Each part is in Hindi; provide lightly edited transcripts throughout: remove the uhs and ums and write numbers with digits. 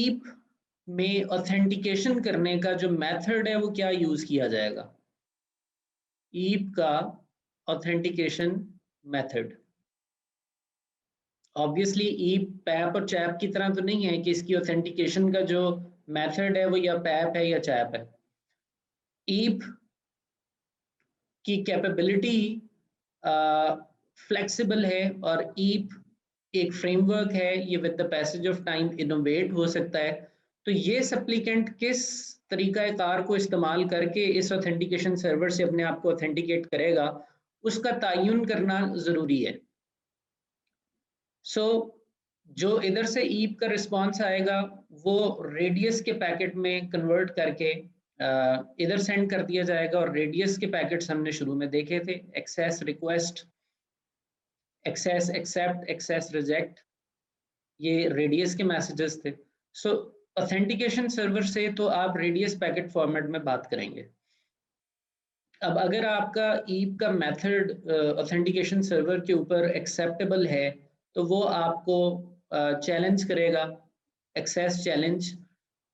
ईप में ऑथेंटिकेशन करने का जो मेथड है वो क्या यूज किया जाएगा? ईप का ऑथेंटिकेशन मेथड ऑब्वियसली ईप पैप और चैप की तरह तो नहीं है कि इसकी ऑथेंटिकेशन का जो मेथड है वो या पैप है या चैप है। ईप की कैपेबिलिटी फ्लेक्सिबल है और ईप एक फ्रेमवर्क है, ये with the passage of time innovate हो सकता है। तो ये सप्लीकेंट किस तरीकाकार को इस्तेमाल करके इस ऑथेंटिकेशन सर्वर से अपने आप को ऑथेंटिकेट करेगा, उसका तयन करना जरूरी है। जो इधर से ईप का रिस्पॉन्स आएगा वो रेडियस के पैकेट में कन्वर्ट करके इधर सेंड कर दिया जाएगा। और रेडियस के पैकेट्स हमने शुरू में देखे थे, access request, access accept, access reject, ये रेडियस के मैसेजेस थे। ऑथेंटिकेशन सर्वर से तो आप रेडियस पैकेट फॉर्मेट में बात करेंगे। अब अगर आपका ईप का मेथड ऑथेंटिकेशन सर्वर के ऊपर एक्सेप्टेबल है तो वो आपको चैलेंज करेगा, access challenge,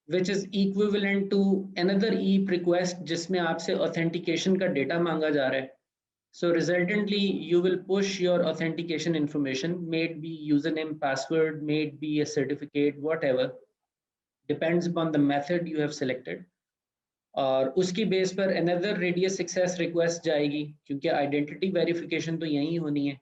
which is equivalent to another EAP request जिसमें आपसे ऑथेंटिकेशन का डेटा मांगा जा रहा है। So resultantly, you will push your authentication information, may it be username, password, may it be a certificate, whatever, depends upon the method you have selected. और उसकी बेस पर another radius access request जाएगी क्योंकि आइडेंटिटी वेरिफिकेशन तो यही होनी है।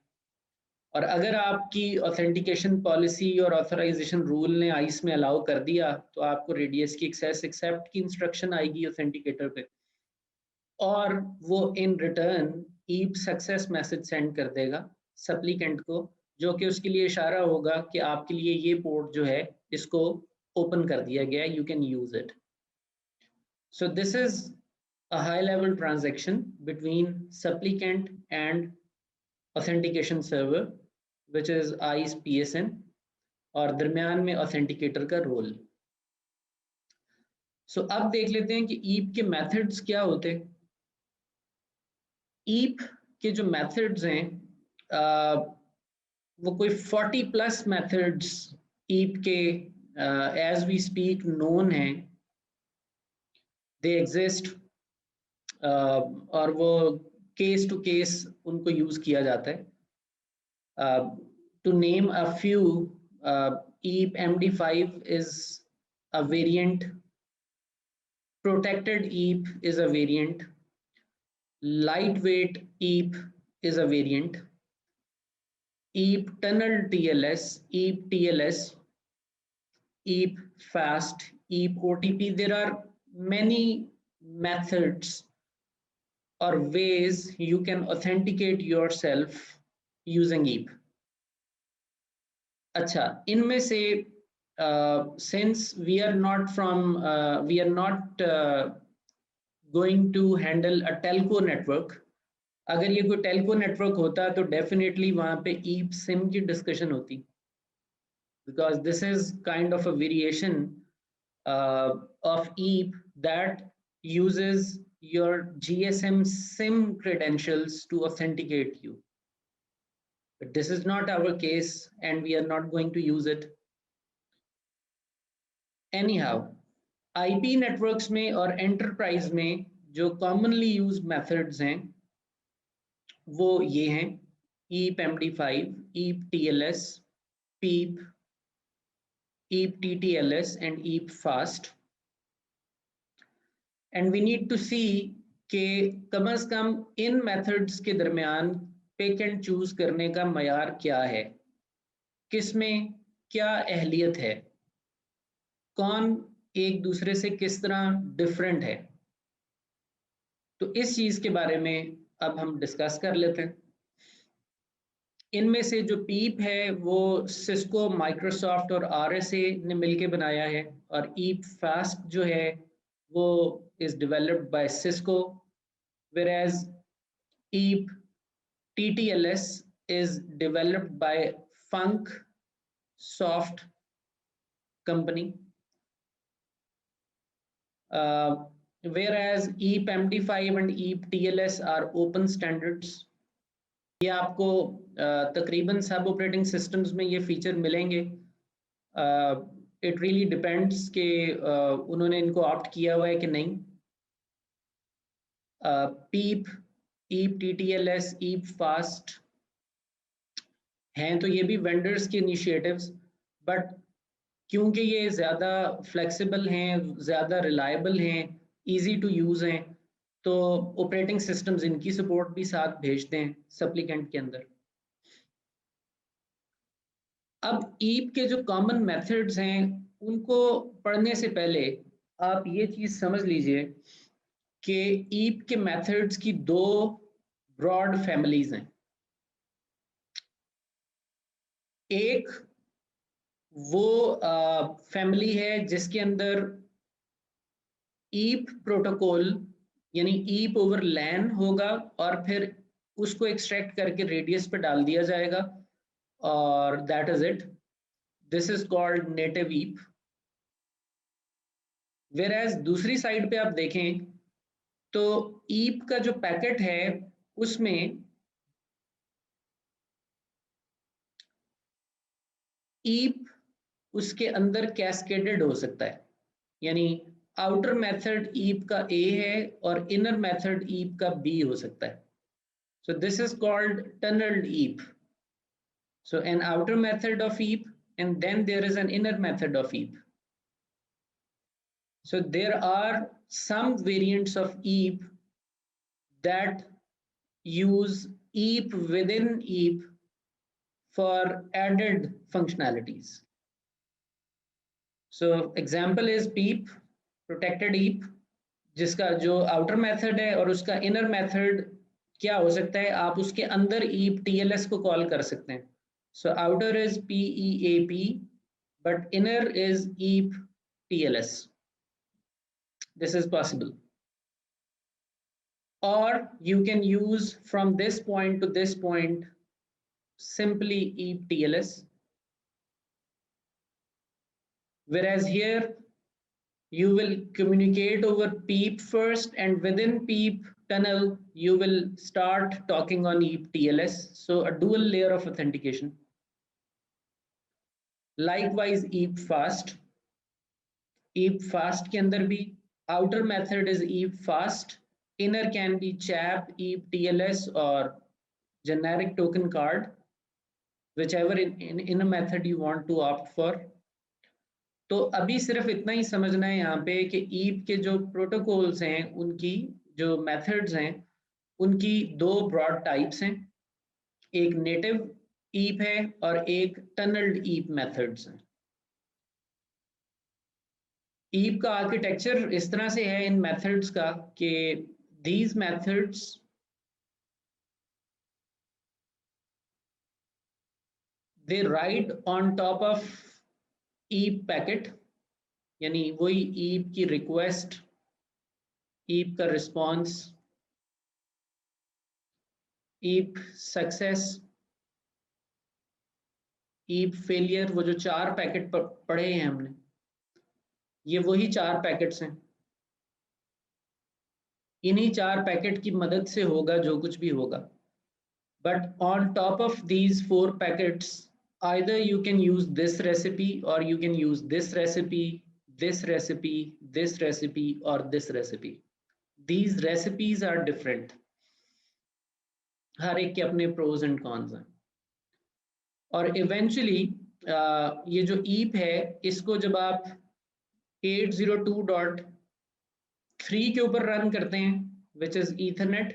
और अगर आपकी ऑथेंटिकेशन पॉलिसी और ऑथराइजेशन रूल ने आइस में अलाउ कर दिया तो आपको रेडियस की एक्सेस एक्सेप्ट की इंस्ट्रक्शन आएगी ऑथेंटिकेटर पे, और वो in return EAP success message send कर देगा सप्लीकेंट को, जो कि उसके लिए इशारा होगा कि आपके लिए ये पोर्ट जो है इसको ओपन कर दिया गया है, you can use it. So this is a high level transaction between supplicant and authentication server which is ISE PSN, और दरमियान में ऑथेंटिकेटर का रोल। सो अब देख लेते हैं कि ईप के मेथड्स क्या होते हैं। ईप के जो मेथड्स हैं वो कोई 40+ मेथड्स ईप के एज वी स्पीक नोन हैं, दे एग्जिस्ट, और वो केस टू केस उनको यूज किया जाता है। To name a few, EAP MD5 is a variant, protected EAP is a variant, lightweight EAP is a variant, EAP tunnel TLS, EAP TLS, EAP fast, EAP OTP. There are many methods or ways you can authenticate yourself using EAP. अच्छा, इनमें से since we are not going to handle a telco network, अगर ये कोई टेलको नेटवर्क होता तो डेफिनेटली वहां पे ईप सिम की डिस्कशन होती, because this is kind of a variation of EAP that uses your GSM SIM credentials to authenticate you. But this is not our case and we are not going to use it. Anyhow, IP networks में और enterprise में जो commonly used methods हैं वो ये हैं: EAP MD5, EAP TLS, PEEP, EAP TTLS and EAP fast. And we need to see कि कम से कम इन मेथड्स के दरमियान पिक एंड चूज करने का मयार क्या है, किसमें क्या अहलियत है, कौन एक दूसरे से किस तरह डिफरेंट है। तो इस चीज के बारे में अब हम डिस्कस कर लेते हैं। इनमें से जो पीप है वो सिस्को, माइक्रोसॉफ्ट और RSA ने मिलके बनाया है, और ईप फास्ट जो है वो is developed by Cisco, whereas EAP TTLS is developed by Funk Soft company, whereas EAP MD5 and EAP TLS are open standards. ये आपको तकरीबन सब ऑपरेटिंग सिस्टम्स में ये फीचर मिलेंगे। इट रियली डिपेंड्स कि उन्होंने इनको ऑप्ट किया हुआ है कि नहीं। पीप, ईप TTLS, ईप फास्ट हैं, तो ये भी वेंडर्स के इनिशिएटिव्स, बट क्योंकि ये ज़्यादा फ्लेक्सिबल हैं, ज़्यादा रिलायबल हैं, इजी टू यूज़ हैं, तो ऑपरेटिंग सिस्टम्स इनकी सपोर्ट भी साथ भेजते हैं सप्लीकेंट के अंदर। अब ईप के जो कॉमन मेथड्स हैं उनको पढ़ने से पहले आप ये चीज़ समझ लीजिए कि ईप के मेथड्स की दो ब्रॉड फैमिलीज हैं। एक वो फैमिली है जिसके अंदर ईप प्रोटोकॉल यानी ईप ओवर लैन होगा और फिर उसको एक्सट्रैक्ट करके रेडियस पे डाल दिया जाएगा और that is it. This is called native EAP. Whereas दूसरी साइड पे आप देखें तो ईप का जो पैकेट है उसमें ईप उसके अंदर कैस्केडेड हो सकता है, यानी आउटर मेथड ईप का ए है और इनर मेथड ईप का बी हो सकता है। So this is called tunneled EAP. So an outer method of EAP and then there is an inner method of EAP. So there are some variants of EAP that use EAP within EAP for added functionalities. So example is PEEP, protected EAP, जिसका जो outer method है और उसका inner method क्या हो सकता है, आप उसके अंदर EAP TLS को कॉल कर सकते हैं। So outer is PEAP, but inner is EAP TLS. This is possible. Or you can use from this point to this point simply EAP TLS. Whereas here you will communicate over PEEP first, and within PEEP tunnel you will start talking on EAP TLS. So a dual layer of authentication. Likewise EAP fast. EAP fast के अंदर भी outer method is EAP fast, inner can be CHAP, EAP TLS or generic token card, whichever in a method you want to opt for. तो अभी सिर्फ इतना ही समझना है यहाँ पे कि EAP के जो प्रोटोकॉल्स हैं उनकी जो मेथड्स हैं उनकी दो ब्रॉड टाइप्स हैं, एक नेटिव EAP है और एक टनल्ड EAP मेथड्स हैं। EAP का आर्किटेक्चर इस तरह से है इन मेथड्स का कि these methods they ride on top of EAP packet, यानी वही EAP की रिक्वेस्ट, EAP का response, EAP success, EAP failure, वो जो चार पैकेट पढ़े हैं हमने, ये वही चार पैकेट्स हैं। इन्हीं चार पैकेट की मदद से होगा जो कुछ भी होगा। But on top of these four packets either you can use this recipe or you can use this recipe, this recipe, this recipe or this recipe. These recipes are different. हर एक के अपने pros and cons हैं। और eventually ये जो EAP है इसको जब आप 802.3 के ऊपर रन करते हैं which is Ethernet,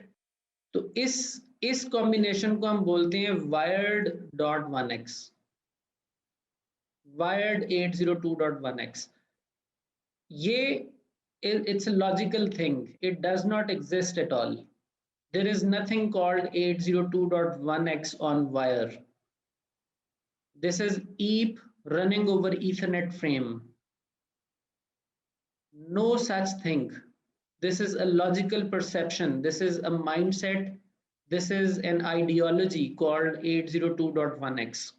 तो इस कॉम्बिनेशन को हम बोलते हैं wired.1x, wired 802.1x. ये it's a logical thing, it does not exist at all. There is nothing called 802.1x on wire. This is EAP running over Ethernet frame. No such thing. This is a logical perception. This is a mindset. This is an ideology called 802.1x.